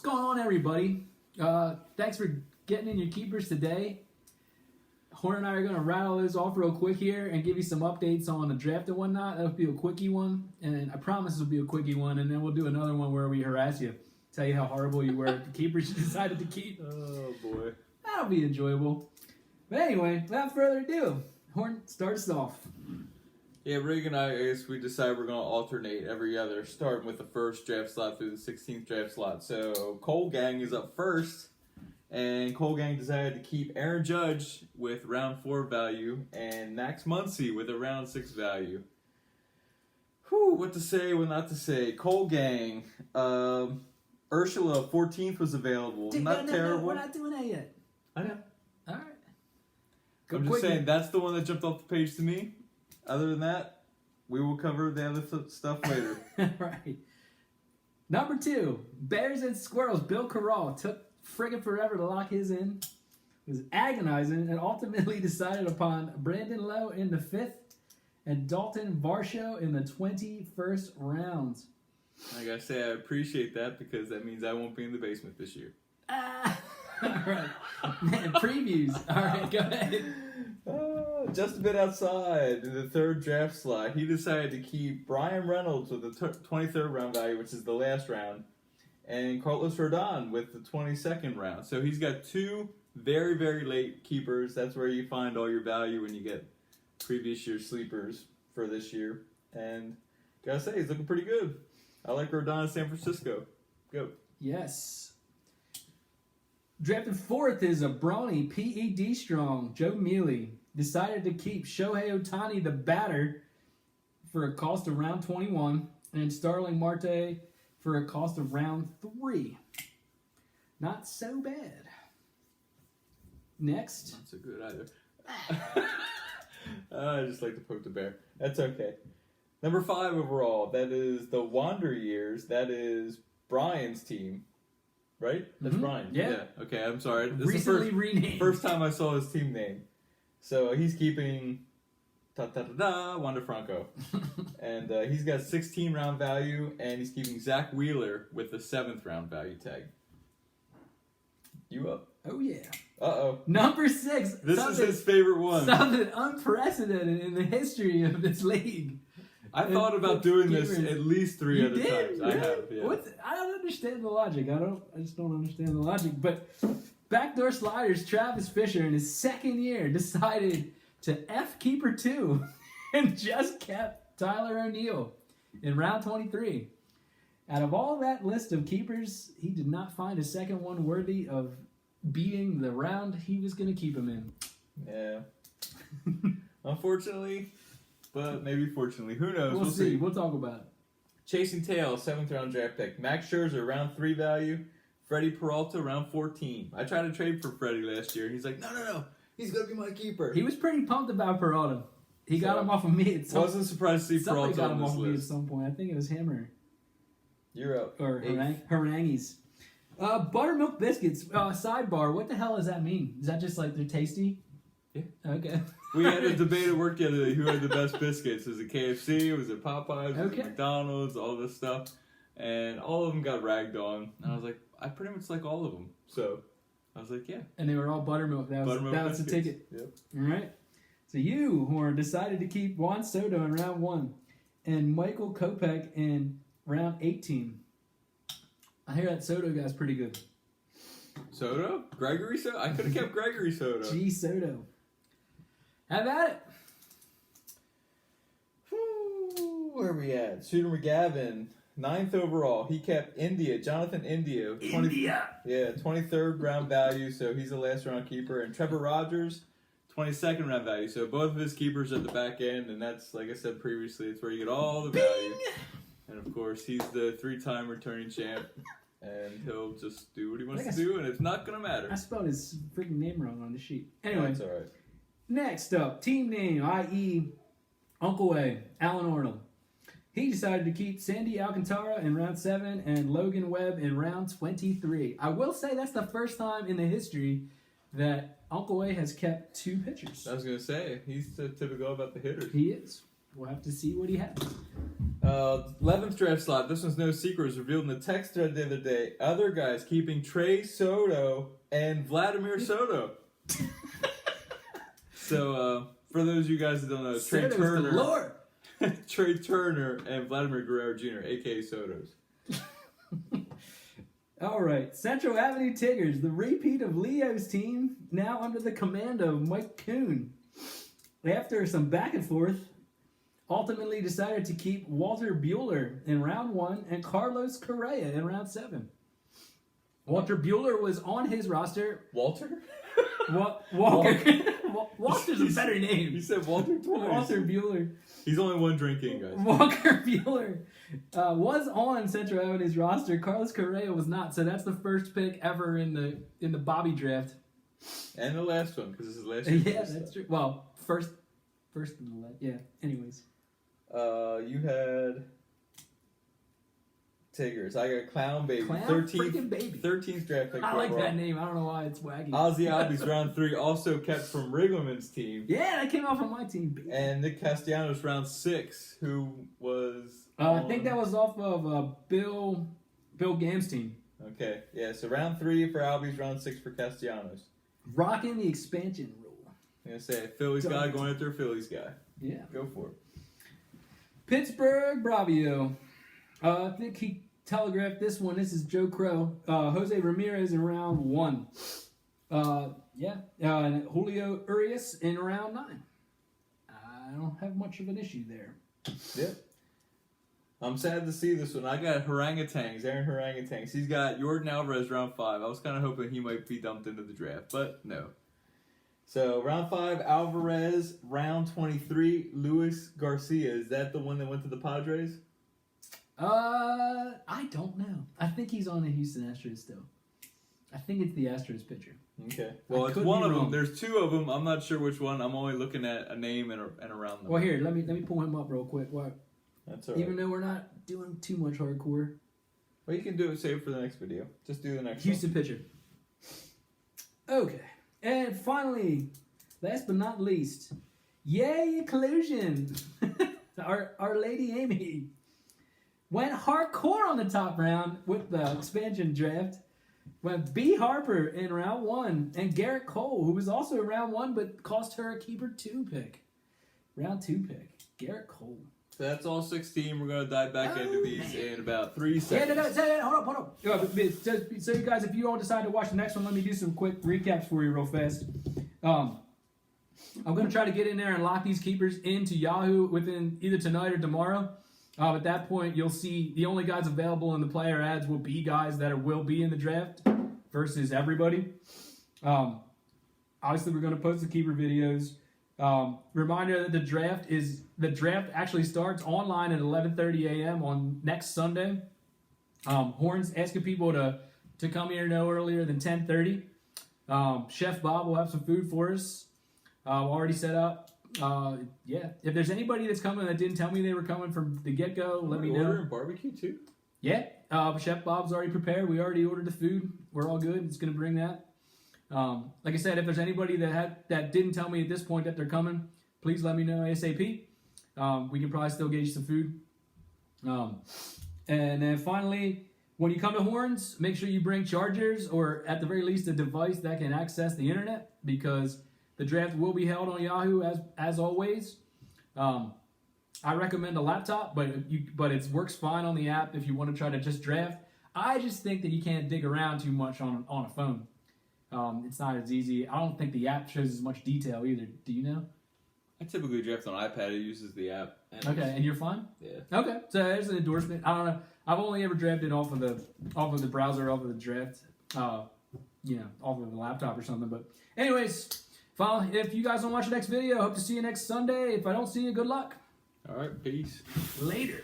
going on, everybody? Thanks for getting in your keepers today. Horn and I are going to rattle those off real quick here and give you some updates on the draft and whatnot. That'll be a quickie one, and I promise this will be a quickie one, and then we'll do another one where we harass you, tell you how horrible you were at the keepers you decided to keep. Oh, boy. That'll be enjoyable. But anyway, without further ado, Horn starts us off. Yeah, Rig and I guess we decided we're going to alternate every other, starting with the first draft slot through the 16th draft slot. So Cole Gang is up first, and Cole Gang decided to keep Aaron Judge with round 4 value and Max Muncy with a round 6 value. Whew, what to say, what not to say. Cole Gang, Ursula 14th was available. Dude, not terrible. No, we're not doing that yet. I know. All right. Go I'm just quickie. saying, that's the one that jumped off the page to me. Other than that, we will cover the other stuff later. Right. Number 2, Bears and Squirrels. Bill Corral took friggin' forever to lock his in. Was agonizing and ultimately decided upon Brandon Lowe in the 5th and Dalton Varsho in the 21st round. I gotta say, I appreciate that because that means I won't be in the basement this year. All right. Man, previews. All right, go ahead. Just a bit outside in the 3rd draft slot, he decided to keep Brian Reynolds with the 23rd round value, which is the last round, and Carlos Rodon with the 22nd round. So he's got 2 very, very late keepers. That's where you find all your value when you get previous year sleepers for this year. And gotta say, he's looking pretty good. I like Rodon in San Francisco. Go. Yes. Drafted 4th is a brawny PED strong Joe Mealy. Decided to keep Shohei Ohtani, the batter, for a cost of round 21, and Starling Marte for a cost of round 3. Not so bad. Next. Not so good either. I just like to poke the bear. That's okay. Number 5 overall, that is the Wander Years. That is Brian's team. Right? That's Brian. Yeah. Okay, I'm sorry. This Recently is the renamed. first time I saw his team name. So he's keeping Wander Franco. And he's got 16 round value, and he's keeping Zach Wheeler with the 7th round value tag. You up? Oh, yeah. Uh-oh. Number 6. This is his favorite one. Something unprecedented in the history of this league. I thought about doing this Keepers. at least 3 You other did? times. I Really? have, yeah. I don't understand the logic. I just don't understand the logic. But Backdoor Sliders, Travis Fisher, in his 2nd year, decided to F Keeper 2 and just kept Tyler O'Neill in round 23. Out of all that list of keepers, he did not find a second one worthy of beating the round he was going to keep him in. Yeah. Unfortunately, but maybe fortunately. Who knows? We'll see. We'll talk about it. Chasing Tail, 7th round draft pick. Max Scherzer, round 3 value. Freddie Peralta, round 14. I tried to trade for Freddie last year. He's like, no. He's going to be my keeper. He was pretty pumped about Peralta. He got him off of me at some point. Wasn't surprised to see Somebody Peralta got him on off this of me at list. some point. I think it was him You're up. or 8th. Harangues. Buttermilk biscuits. Sidebar. What the hell does that mean? Is that just like they're tasty? Yeah. Okay. We had a debate at work the other day who had the best biscuits. Was it KFC? Was it Popeyes? Was Okay. it McDonald's? All this stuff. And all of them got ragged on. And I was like, I pretty much like all of them. So I was like, yeah. And they were all buttermilk. That was the biscuits. ticket. Yep. All right. So you, Horn, decided to keep Juan Soto in round 1 and Michael Kopech in round 18. I hear that Soto guy's pretty good. Soto? Gregory Soto? I could have kept Gregory Soto. G Soto. Have at it. Whew, where are we at? Shooter McGavin, 9th overall. He kept Jonathan India. 23rd round value, so he's a last round keeper. And Trevor Rogers, 22nd round value. So both of his keepers at the back end, and that's, like I said previously, it's where you get all the value. And of course, he's the 3-time returning champ. And he'll just do what he wants to do, and it's not going to matter. I spelled his freaking name wrong on the sheet. Anyway. That's all right. Next up, team name, i.e. Uncle A, Alan Arnold. He decided to keep Sandy Alcantara in round 7 and Logan Webb in round 23. I will say that's the first time in the history that Uncle A has kept 2 pitchers. I was going to say, he's typical about the hitters. He is. we'll have to see what he has. 11th draft slot. This one's no secret. It was revealed in the text thread the other day. Other guys keeping Trey Soto and Vladimir Soto. So, for those of you guys that don't know, Trey Soto's Turner, galore. Trey Turner and Vladimir Guerrero Jr., aka Sotos. All right, Central Avenue Tigers, the repeat of Leo's team, now under the command of Mike Kuhn. After some back and forth, ultimately decided to keep Walter Buehler in round 1 and Carlos Correa in round 7. Walter Buehler was on his roster. Walter? Walker. Walter's a better name. You said Walter twice. Walter Buehler. He's only one drink in, guys. Walker Buehler was on Central Avenue's roster. Carlos Correa was not, so that's the first pick ever in the Bobby draft. And the last one, because this is last year. Yeah, that's true. Well, first in the last. Yeah. Anyways. You had Tigers. I got Clown Baby. Clown 13th, freaking Baby. 13th draft pick. I like overall. that name. I don't know why it's wacky. Ozzy Albies round 3, also kept from Riggleman's team. Yeah, that came off on my team. Baby. And Nick Castellanos round 6, who was I think that was off of Bill Gam's team. Okay, yeah, so round 3 for Albies, round 6 for Castellanos. Rocking the expansion rule. I'm going to say, Phillies guy going after a Phillies guy. Yeah. Go for it. Pittsburgh Bravio. I think he telegraphed this one. This is Joe Crow. Jose Ramirez in round 1. And Julio Urias in round 9. I don't have much of an issue there. Yep. I'm sad to see this one. I got Harangutans, Aaron Harangutans. He's got Jordan Alvarez round 5. I was kind of hoping he might be dumped into the draft, but no. So, round 5, Alvarez. Round 23, Luis Garcia. Is that the one that went to the Padres? I don't know. I think he's on the Houston Astros still. I think it's the Astros pitcher. Okay. Well, it's one of them. There's 2 of them. I'm not sure which one. I'm only looking at a name and around them. Well, here, let me pull him up real quick. That's all right. Even though we're not doing too much hardcore. Well, you can do it. Save it for the next video. Just do the next Houston pitcher. Okay. And finally, last but not least, yay, Collusion. Our Lady Amy went hardcore on the top round with the expansion draft. Went B. Harper in round 1 and Garrett Cole, who was also in round 1 but cost her a keeper 2 pick. Round 2 pick. Garrett Cole. So that's all 16. We're going to dive back into these in about 3 seconds. Yeah, hold up. So you guys, if you all decide to watch the next one, let me do some quick recaps for you real fast. I'm going to try to get in there and lock these keepers into Yahoo within either tonight or tomorrow. At that point, you'll see the only guys available in the player ads will be guys that will be in the draft versus everybody. Obviously, we're going to post the keeper videos. Reminder that the draft actually starts online at 11:30 a.m. on next Sunday. Horns asking people to come here no earlier than 10:30. Chef Bob will have some food for us. Already set up. If there's anybody that's coming that didn't tell me they were coming from the get-go, let me know. Ordering barbecue too? Yeah. Chef Bob's already prepared. We already ordered the food. We're all good. It's going to bring that. Like I said, if there's anybody that didn't tell me at this point that they're coming, please let me know ASAP. We can probably still get you some food. And then finally, when you come to Horns, make sure you bring chargers or at the very least a device that can access the internet because the draft will be held on Yahoo as always. I recommend a laptop, but it works fine on the app if you want to try to just draft. I just think that you can't dig around too much on a phone. It's not as easy. I don't think the app shows as much detail either. Do you know? I typically draft on iPad. It uses the app. And you're fine? Yeah. Okay, so there's an endorsement. I don't know. I've only ever drafted off of the browser, off of the draft, off of the laptop or something. But anyways, finally, if you guys don't watch the next video, hope to see you next Sunday. If I don't see you, good luck. All right, peace. Later.